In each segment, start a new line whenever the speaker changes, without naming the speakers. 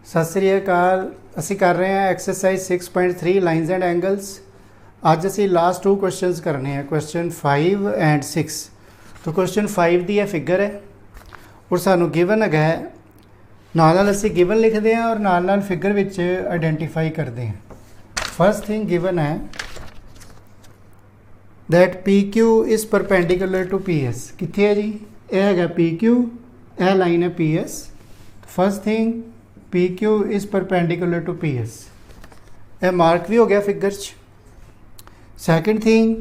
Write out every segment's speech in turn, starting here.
सत श्री अकाल। ਅਸੀਂ ਕਰ ਰਹੇ ਹਾਂ ਐਕਸਰਸਾਈਜ਼ 6.3 ਲਾਈਨਸ ਐਂਡ ਐਂਗਲਸ। ਅੱਜ ਅਸੀਂ ਲਾਸਟ 2 ਕੁਐਸਚਨਸ ਕਰਨੇ ਆ, ਕੁਐਸਚਨ 5 ਐਂਡ 6। तो ਕੁਐਸਚਨ 5 ਦੀ ਇਹ ਫਿਗਰ ਹੈ ਔਰ ਸਾਨੂੰ ਗਿਵਨ ਹੈਗਾ ਨਾਲ ਅਸੀਂ ਗਿਵਨ ਲਿਖਦੇ ਹਾਂ ਔਰ ਨਾਲ ਫਿਗਰ ਵਿੱਚ ਆਇਡੈਂਟੀਫਾਈ ਕਰਦੇ ਹਾਂ। ਫਸਟ ਥਿੰਗ ਗਿਵਨ ਹੈ that PQ is perpendicular to PS। ਕਿੱਥੇ ਹੈ ਜੀ? ਇਹ ਹੈਗਾ PQ, ਇਹ ਲਾਈਨ ਹੈ PS। First thing PQ is perpendicular to PS, ਇਹ ਮਾਰਕ ਵੀ ਹੋ ਗਿਆ ਫਿਗਰ 'ਚ। Second thing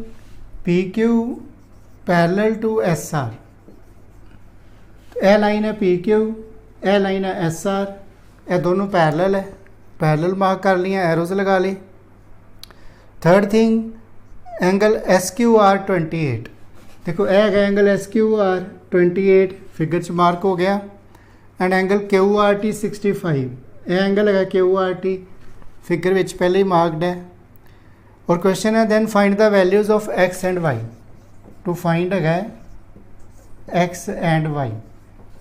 PQ parallel to SR, ਇਹ ਲਾਈਨ ਹੈ PQ, ਇਹ ਲਾਈਨ ਹੈ SR, ਇਹ ਦੋਨੋਂ ਪੈਰਲਲ ਹੈ, ਪੈਰਲਲ ਮਾਰਕ ਕਰ ਲਈਆਂ, ਐरोज लगा ली। थर्ड थिंग एंगल SQR 28, देखो यह है एंगल SQR 28 फिगर च मार्क हो गया। एंड एंगल QRT 65, यह एंगल है QRT फिगर विच पहले ही मार्कड है। और क्वेश्चन है then find the values of X and Y। To find है X एंड Y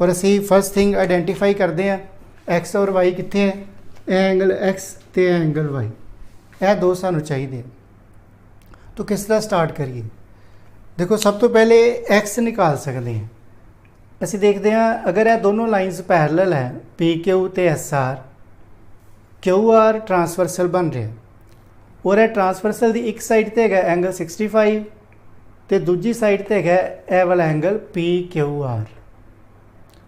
और असी फर्स्ट थिंग आइडेंटिफाई करते हैं X और Y कितने है, यह एंगल X तो एंगल Y, यह दो सानू चाहिए। तो किस तरह स्टार्ट करिए? देखो सब तो पहले X निकाल सकते हैं। ਅਸੀਂ देखते हैं अगर यह दोनों लाइन्स पैरलल है PQ तो SR, QR ट्रांसवर्सल बन रहा और यह ट्रांसवर्सल की एक साइड तो है एंगल 65 तो दूजी साइड तो है यह वाला एंगल PQR।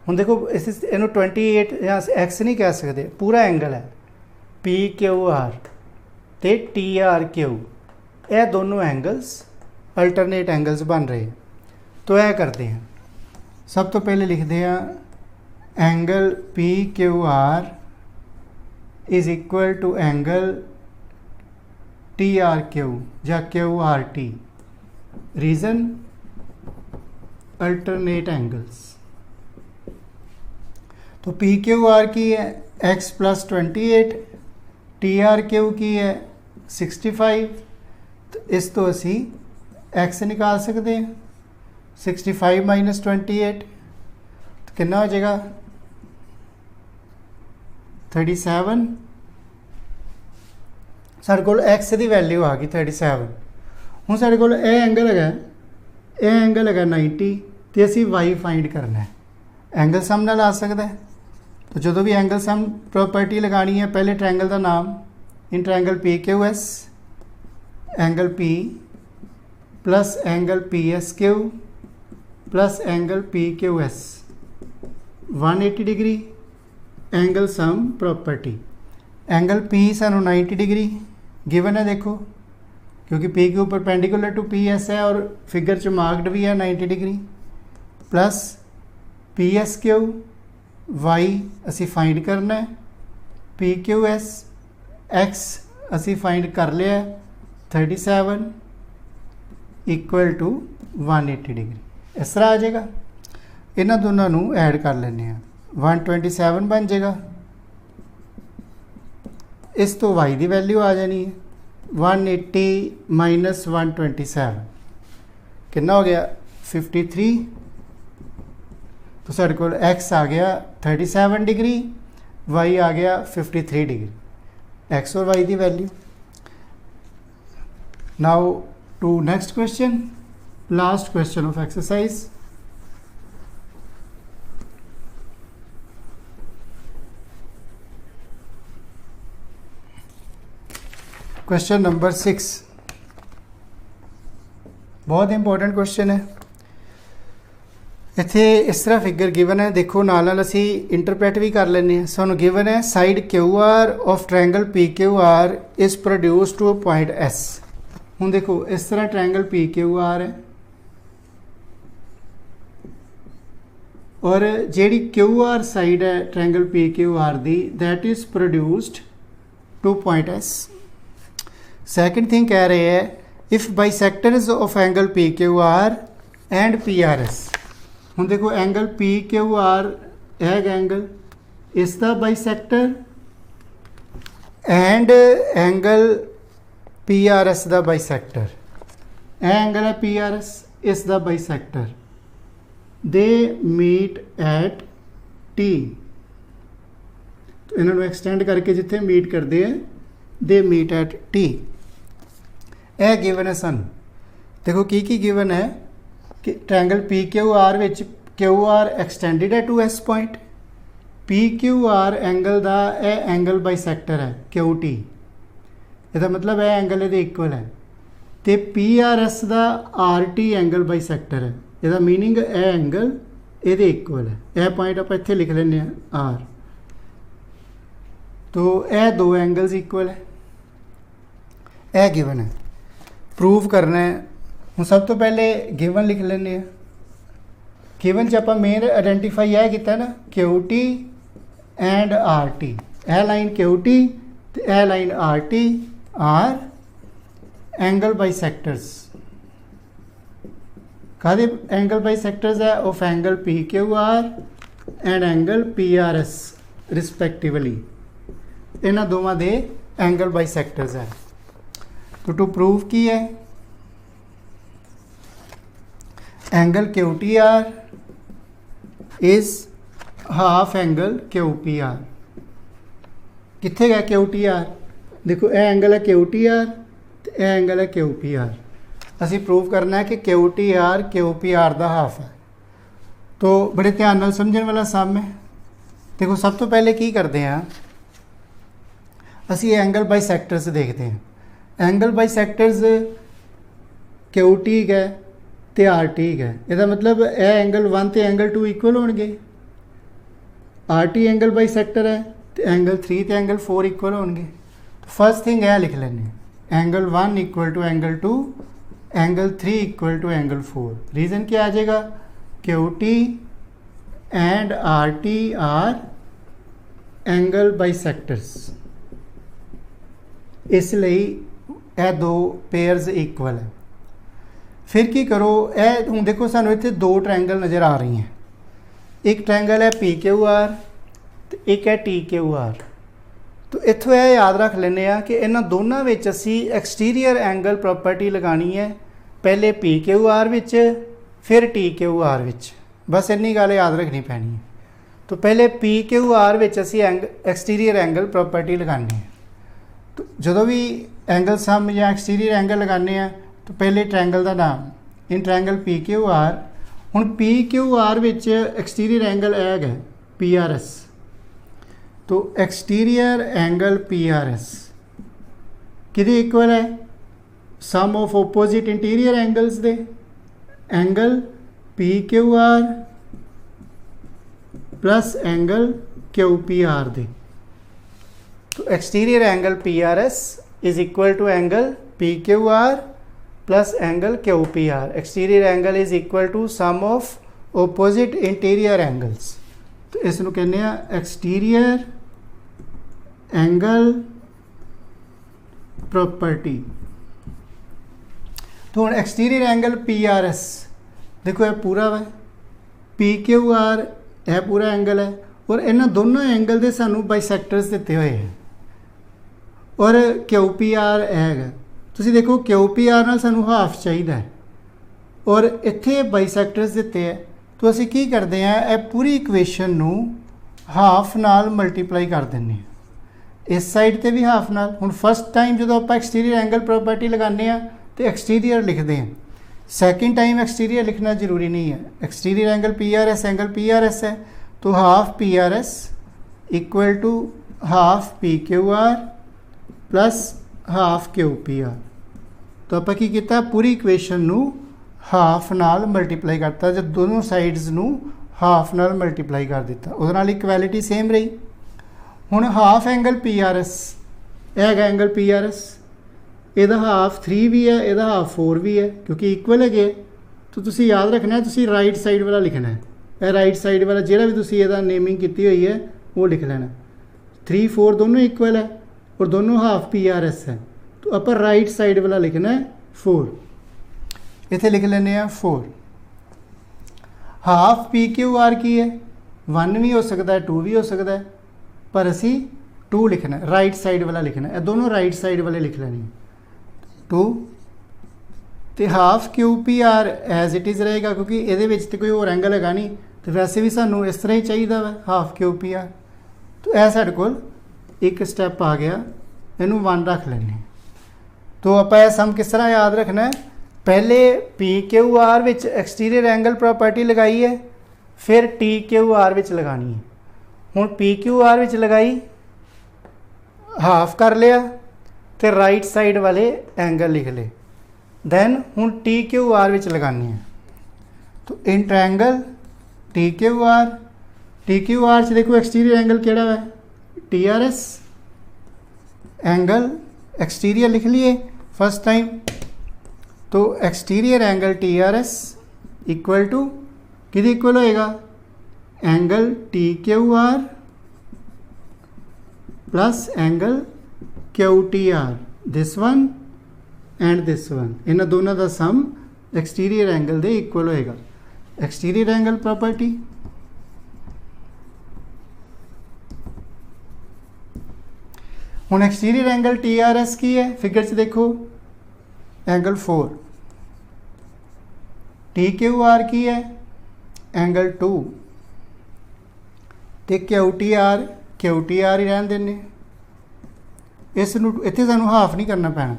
हुण देखो इस 28 या X नहीं कह सकते, पूरा एंगल है PQR तो TRQ, यह दोनों एंगल्स अल्टरनेट एंगल्स बन रहे। तो यह करते हैं, सब तो पहले लिखते हैं angle PQR is equal to angle TRQ या QRT। Reason alternate angles. तो PQR की है X + 28, TRQ की है 65। तो इस तो असी X निकाल सकते हैं, 65 - 28 तो कितना हो जाएगा 37। साढ़े को X की वैल्यू आ गई 37। हूँ साढ़े को एंगल है, यह एंगल है 90 तो असी Y फाइंड करना है। एंगल सम नाल आ सकता है। तो जो भी एंगल सम प्रॉपर्टी लगानी है, पहले ट्रायंगल का नाम in triangle PQS, angle P plus angle PSQ plus angle PQS 180 degree. Angle sum property angle P सानू 90 डिग्री गिवन है, देखो क्योंकि PQ परपेंडिकुलर टू PS है और फिगर च मार्क्ड भी है 90 डिग्री। प्लस PSQ Y असी फाइंड करना है, PQS X असी फाइंड कर लिया 37 इक्वल टू 180 डिग्री। इस तरह आ जाएगा। इन्हों दोनों ऐड कर लेने हैं, 127 बन जाएगा। इस तो Y की वैल्यू आ जानी है 180 - 127 कितना हो गया 53। तो साढ़े को X आ गया 37 डिग्री, Y आ गया 53 डिग्री, X और Y की वैल्यू। Now to next question, last question of exercise. Question number 6 बहुत इंपॉर्टेंट क्वेश्चन है। इत्थे इस तरह फिगर गिवन है, देखो नाल असी इंटरप्रेट भी कर लेने। सानू गिवन है side QR of triangle PQR is produce to a point S। हुण देखो इस तरह ट्रायंगल PQR है और जेड़ी QR साइड है ट्रायंगल PQR दी that is produced to point S। Second thing कह रहे हैं if bisectors of angle PQR and PRS। हुण देखो एंगल PQR है एंगल, इसका बाइसेक्टर एंड एंगल PRS का बाइसेक्टर, एंगल है PRS इसका bisector, they meet at T तो इन्होंने एक्सटेंड करके जिथे मीट करते हैं दे मीट एट टी। यह गिवन है सन, देखो की गिवन है कि triangle P Q R which Q R extended है to S point. P Q R angle का यह एंगल बाइसैक्टर है क्यू टी, इसका मतलब यह एंगल ये इक्वल है। तो पी आर एस का आर टी एंगल बाइसैक्टर है, इसका मीनिंग यह एंगल ये इक्वल है। यह पॉइंट आप इत्थे लिख लें आर, तो यह दो एंगल्स इक्वल है। यह गिवन है, प्रूव करना है। हम सब तो पहले गिवन लिख लें। गिवन च आप मेन आइडेंटिफाई यह किया ना Q T and R T. यह लाइन क्यू टी तो यह line R T are angle bisectors. कादे एंगल बाइसैक्टर्स है of angle P Q R and angle P R S respectively. इन्होंने दोवां दे एंगल बाइसैक्टर्स है। तो टू प्रूव की है angle Q T are is half angle Q P are. कितने गया क्यू टी आर? देखो यह एंगल है क्यू टी आर, यह एंगल है क्यू पी आर। असी प्रूव करना है कि Q T are Q P are का हाफ है। तो बड़े ध्यान नाल समझण वाला सम है। देखो सब तो पहले की करते हैं, असी एंगल बाइसैक्टर्स देखते हैं। एंगल बाइसैक्टर्स क्यू टी है तो आर टी है, इसका मतलब यह एंगल 1 तो एंगल 2 इक्वल होंगे। आर टी एंगल बाइसैक्टर है तो एंगल 3 तो एंगल 4 इक्वल होंगे। तो फर्स्ट थिंग यह लिख लें angle 1 equal to angle 2, angle 3 equal to angle 4। Reason क्या आ जाएगा? Q T and R T are angle bisectors, इसलिए यह दो पेयर्स इक्वल है। फिर की करो, यह हूँ देखो सानू इत्थे दो ट्रायंगल नज़र आ रही हैं। एक ट्रायंगल है पी क्यू आर तो एक है टी क्यू आर। तो इत्थों यह याद रख लें कि इन्होंने दोनों में असी एक्सटीरियर एंगल प्रॉपर्टी लगानी है, पहले पी क्यू आर विच फिर टी क्यू आर विच। बस इन्नी गल याद रखनी पैनी है। तो पहले पी क्यू आर विच असी एक्सटीरियर एंगल प्रॉपर्टी लगानी है। तो जो भी एंगल सम या एक्सटीरियर एंगल लगाने हैं तो पहले ट्रायंगल का नाम in triangle P Q R. हुण पी क्यू आर विच एक्सटीरियर एंगल एग है पी आर एस। तो exterior angle P R S किहदे इक्वल है? Sum of opposite interior angles दे। Angle P Q R plus angle Q P R दे। तो exterior angle P R S is equal to angle P Q R plus angle Q P R. Exterior angle is equal to some of opposite interior angles. तो इसनूं कहने हैं exterior angle property. तो हुण exterior angle P R S देखो यह पूरा है, P Q are यह पूरा एंगल है और इन्होंने दोनों एंगल के सानू बाइसैक्टर्स दिते हुए हैं और क्यू पी आर है। तुसीं देखो क्यू पी आर नाल सानू हाफ चाहिए और इत्थे बाइसैक्टर्स दिते है। तो असीं की करते हैं, यह पूरी इक्वेशन नू हाफ नाल मल्टीप्लाई कर देंगे, इस साइड ते भी हाफ नाल। हुण फर्स्ट टाइम जो आप एक्सटीरियर एंगल प्रॉपर्टी लगाने तो एक्सटीरियर लिखते हैं, सैकेंड टाइम एक्सटीरियर लिखना जरूरी नहीं है। Exterior angle P R S angle P R S है, तो half P R S equal to half P Q R plus half Q P R. तो आप की किया, पूरी इक्वेशन नू हाफ नाल मल्टीप्लाई करता, जब दोनों साइड्स नू हाफ नाल मल्टीप्लाई कर दिता, उहदे नाल इक्वैलिटी सेम रही। हुण half angle P R S है एंगल पी आर एस, यदा हाफ 3 भी है, यदा हाफ 4 भी है, क्योंकि इक्वल है। तो तुसी याद रखना है, तुसी राइट साइड वाला लिखना है। यह राइट साइड वाला जिहड़ा भी तुसी इहदा नेमिंग की हुई है वो लिख लेना। 3 4 दोनों इक्वल है और दोनों हाफ पी आर एस है, तो आप राइट साइड वाला लिखना है 4। इत्थे लिख लेने 4। हाफ पी क्यू आर की है, 1 भी हो सकता है 2 भी हो सकता है, पर असी 2 लिखना है, राइट साइड वाला लिखना है। दोनों राइट साइड वाले लिख लेने 2। तो half Q P R as it is रहेगा, क्योंकि ये तो कोई होर एंगल है नहीं, तो वैसे भी सानू इस तरह ही चाहिए वा हाफ क्यू पी आर। तो तो यह साढ़े कोल एक स्टैप आ गया, इनू 1 रख लेने। तो आप सम किस तरह याद रखना है, पहले पी क्यू आर विच एक्सटीरियर एंगल प्रॉपर्टी लगाई है, फिर टी क्यू आर विच लगानी है। हुण पी क्यू आर विच लगाई, हाफ कर लिया, तो राइट साइड वाले एंगल लिख ले। दैन हुण टी क्यू आर विच लगानी है। तो इन ट्रायंगल टी क्यू आर च देखो एक्सटीरियर एंगल केड़ा है, T R S angle exterior लिख लिए फर्स्ट टाइम। तो exterior angle T R S equal to किहदे इक्वल होएगा, angle T Q R plus angle Q T R, this one and this one, इन्हां दोनों का सम एक्सटीरियर एंगल दे equal होएगा। एक्सटीरियर एंगल प्रॉपर्टी हुण exterior angle T R S की है, फिगर च देखो एंगल 4, टी क्यू आर की है एंगल 2, तो क्यू टी आर ही रहन देने। इसनूं इत्थे सानूं हाफ नहीं करना पैना,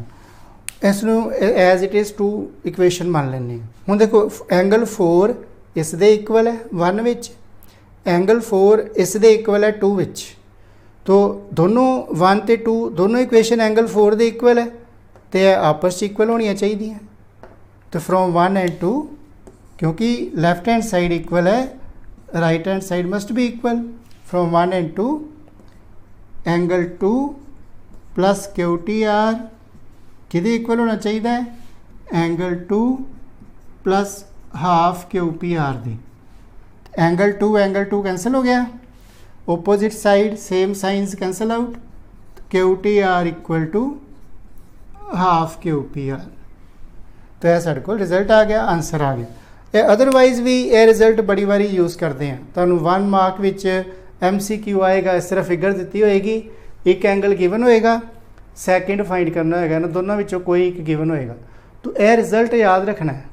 इसनूं एज इट इज़ 2 इक्वेशन मान लैने। हुण देखो एंगल 4 इस दे इक्वल है 1 विच, एंगल 4 इस दे इक्वल है 2 विच। तो दोनों 1 ते 2 दोनों इक्वेशन एंगल 4 दे इक्वल है, तो आपस इक्वल होनी चाहिए। तो फ्रॉम 1 एंड 2, क्योंकि लैफ्ट हैंड साइड इक्वल है, right hand side must be equal. From 1 and 2 angle 2 plus Q T R किहदे इक्वल होना चाहिए, angle 2 plus half Q P R दी। एंगल 2 कैंसिल हो गया, opposite side same sides cancel out, Q T R equal to half Q P R. तो यह साढ़े को रिजल्ट आ गया, आंसर आ गया। अदरवाइज भी यह रिजल्ट बड़ी बारी यूज़ करते हैं। तुहानू 1 मार्क विच MCQ आएगा, इस तरह फिगर दी होएगी, एक एंगल गिवन होएगा, सैकेंड फाइंड करना होएगा, इन्हां दोनों विचों कोई एक गिवन होएगा। तो यह रिजल्ट याद रखना है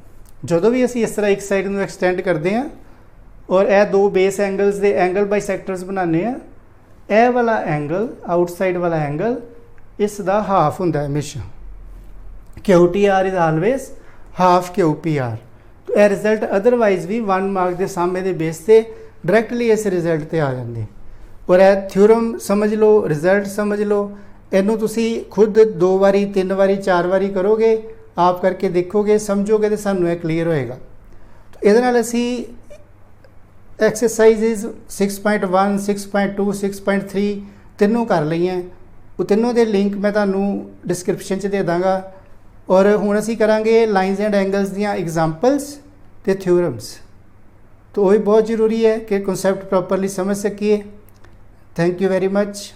जो भी असी इस तरह एक साइड में एक्सटेंड करते हैं और यह 2 बेस एंगल्स के एंगल बाइसैक्टर्स बनाने हैं। यह वाला एंगल आउटसाइड वाला एंगल इसका हाफ होंदा है हमेशा, Q T are is always half Q P R. तो यह रिजल्ट अदरवाइज भी 1 मार्क के सामने के बेस से डायरैक्टली इस रिजल्ट पर आ जाते। और यह थ्योरम समझ लो, रिजल्ट समझ लो, इनू तुसी खुद 2 बारी 3 बारी 4 बारी करोगे, आप करके देखोगे, समझोगे तो सानू यह क्लीयर होएगा। तो ये असी एक्सरसाइजिज 6.1 6.2 6.3 तीनों कर ली हैं। वो तीनों के लिंक मैं तुहानू डिस्क्रिप्शन च दे दाँगा। और हुण असी करांगे लाइनस एंड एंगल्स दियाँ एग्जाम्पल्स ते थ्योरम्स। तो वही बहुत जरूरी है कि कॉन्सैप्ट प्रॉपरली समझ सकिए। Thank you very much.